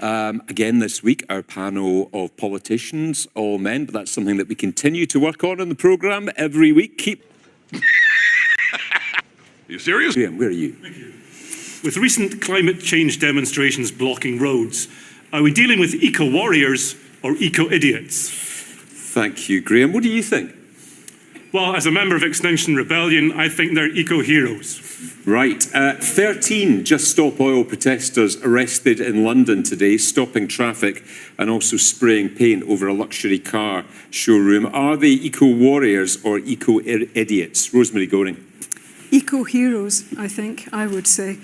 Again this week, our panel of politicians, all men, but that's something that we continue to work on in the programme every week. Are you serious? Graham, where are you? Thank you. With recent climate change demonstrations blocking roads, are we dealing with eco-warriors or eco-idiots? Thank you, Graham. What do you think? Well, as a member of Extinction Rebellion, I think they're eco-heroes. Right. 13 Just Stop Oil protesters arrested in London today, stopping traffic and also spraying paint over a luxury car showroom. Are they eco-warriors or eco-idiots? Rosemary Goring. Eco-heroes, I think, I would say.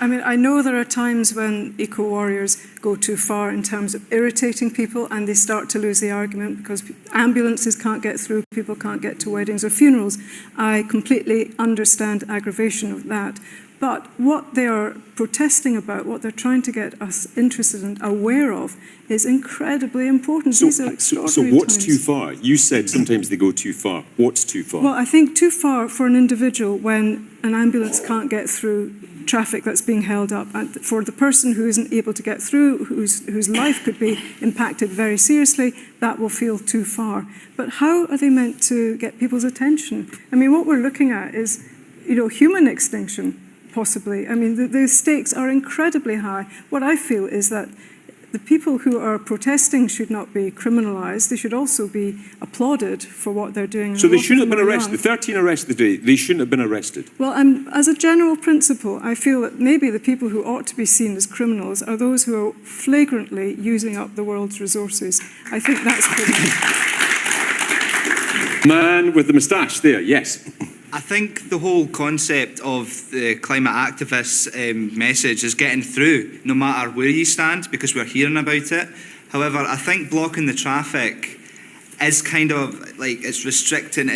I mean, I know there are times when eco-warriors go too far in terms of irritating people and they start to lose the argument because ambulances can't get through, people can't get to weddings or funerals. I completely understand aggravation of that. But what they are protesting about, what they're trying to get us interested and aware of, is incredibly important. These are extraordinary what's times. too far? You said sometimes they go too far. What's too far? Well, I think too far for an individual when an ambulance can't get through traffic that's being held up, and for the person who isn't able to get through, whose life could be impacted very seriously, that will feel too far. But how are they meant to get people's attention? I mean, what we're looking at is, human extinction, possibly. I mean, the stakes are incredibly high. What I feel is that the people who are protesting should not be criminalised. They should also be applauded for what they're doing. So they shouldn't have been arrested. The 13 arrested today, they shouldn't have been arrested. Well, as a general principle, I feel that maybe the people who ought to be seen as criminals are those who are flagrantly using up the world's resources. I think that's criminal. Man with the moustache there, yes. I think the whole concept of the climate activists' message is getting through, no matter where you stand, because we're hearing about it. However, I think blocking the traffic is kind of like it's restricting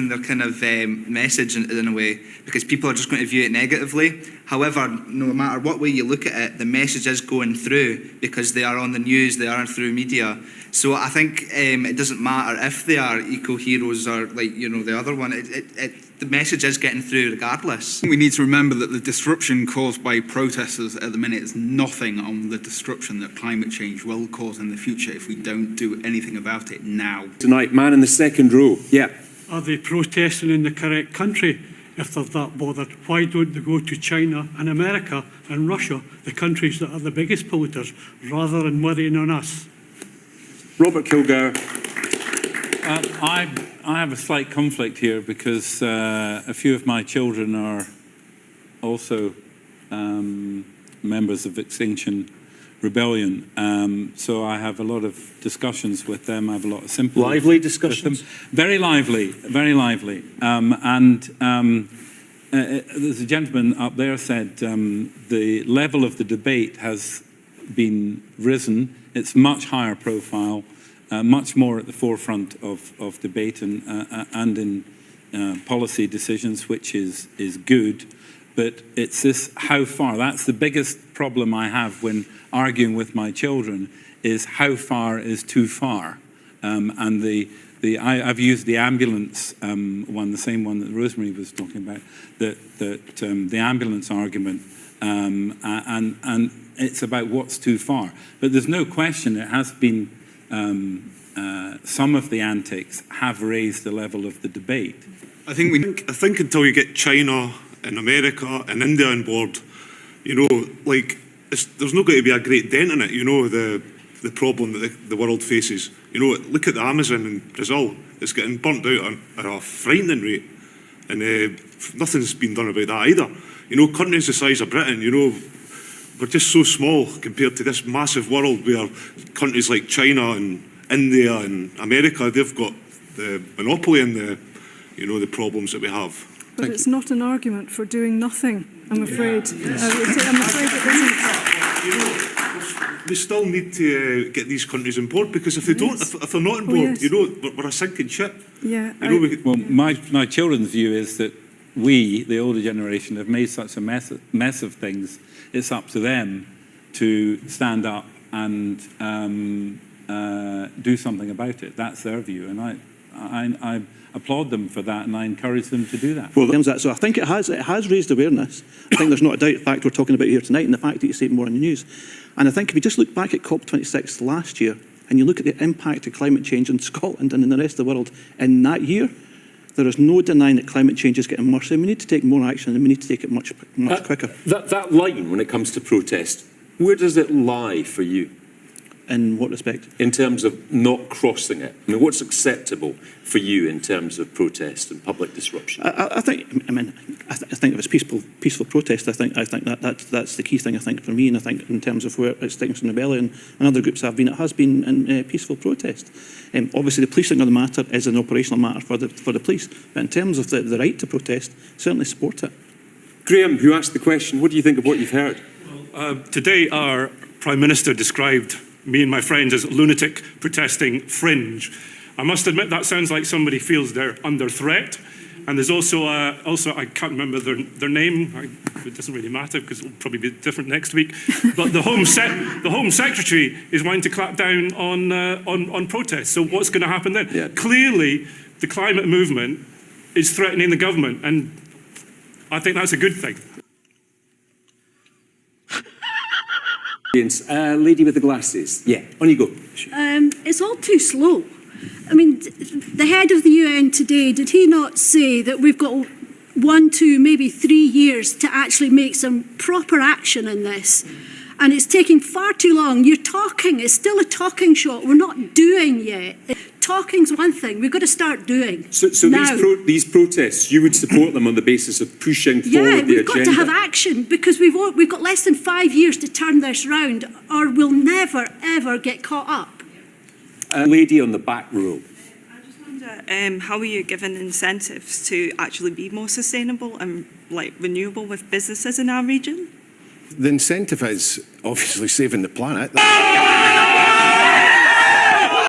their kind of message in a way, because people are just going to view it negatively. However, no matter what way you look at it, the message is going through because they are on the news, they are through media. So I think it doesn't matter if they are eco-heroes or the other one. The message is getting through regardless. We need to remember that the disruption caused by protesters at the minute is nothing on the disruption that climate change will cause in the future if we don't do anything about it now. Tonight, man in the second row. Yeah. Are they protesting in the correct country? If they're that bothered, why don't they go to China and America and Russia, the countries that are the biggest polluters, rather than worrying on us? Robert Kilgour. I have a slight conflict here because a few of my children are also members of Extinction Rebellion. So I have a lot of discussions with them. I have a lot of sympathy. Lively discussions? Very lively, very lively. There's a gentleman up there said the level of the debate has been risen. It's much higher profile, much more at the forefront of debate and in policy decisions, which is good. But it's this how far. That's the biggest problem I have when arguing with my children, is how far is too far. I've used the ambulance one, the same one that Rosemary was talking about, the ambulance argument, and it's about what's too far. But there's no question it has been, some of the antics have raised the level of the debate. I think until you get China and America and India on board, there's not going to be a great dent in it, the problem that the world faces. Look at the Amazon in Brazil. It's getting burnt out at a frightening rate. And nothing's been done about that either. Countries the size of Britain, we're just so small compared to this massive world where countries like China and India and America, they've got the monopoly in the problems that we have. But it's not an argument for doing nothing, I'm afraid. I'm afraid it isn't. We still need to get these countries on board, because if they don't, if they're not on board, we're a sinking ship. Yeah. Well, my children's view is that we, the older generation, have made such a mess of things. It's up to them to stand up and do something about it. That's their view, and applaud them for that, and I encourage them to do that. Well, in terms of that, so I think it has raised awareness. I think there's not a doubt the fact we're talking about here tonight and the fact that you see it more in the news. And I think if you just look back at COP26 last year and you look at the impact of climate change in Scotland and in the rest of the world in that year, there is no denying that climate change is getting worse, and we need to take more action, and we need to take it much quicker. That line, when it comes to protest, where does it lie for you? In what respect? In terms of not crossing it. I mean, what's acceptable for you in terms of protest and public disruption? I think if it's peaceful protest, I think that's the key thing. I think for me, and I think in terms of where Extinction Rebellion and other groups have been, it has been in peaceful protest. Obviously, the policing of the matter is an operational matter for the police, but in terms of the right to protest, certainly support it. Graham, who asked the question, what do you think of what you've heard? Today, our Prime Minister described me and my friends as lunatic protesting fringe. I must admit that sounds like somebody feels they're under threat. And there's also I can't remember their name. It doesn't really matter because it'll probably be different next week. But the Home Secretary is wanting to clap down on protests. So what's going to happen then? Yeah. Clearly, the climate movement is threatening the government, and I think that's a good thing. Lady with the glasses. Yeah, on you go. It's all too slow. I mean, the head of the UN today, did he not say that we've got 1, 2, maybe 3 years to actually make some proper action in this? And it's taking far too long. You're talking, it's still a talking shot. We're not doing yet. Talking's one thing, we've got to start doing. So these protests, you would support them on the basis of pushing forward the agenda? Yeah, we've got to have action because we've got less than 5 years to turn this round, or we'll never, ever get caught up. Lady on the back row. I just wonder, how are you given incentives to actually be more sustainable and renewable with businesses in our region? The incentive is obviously saving the planet.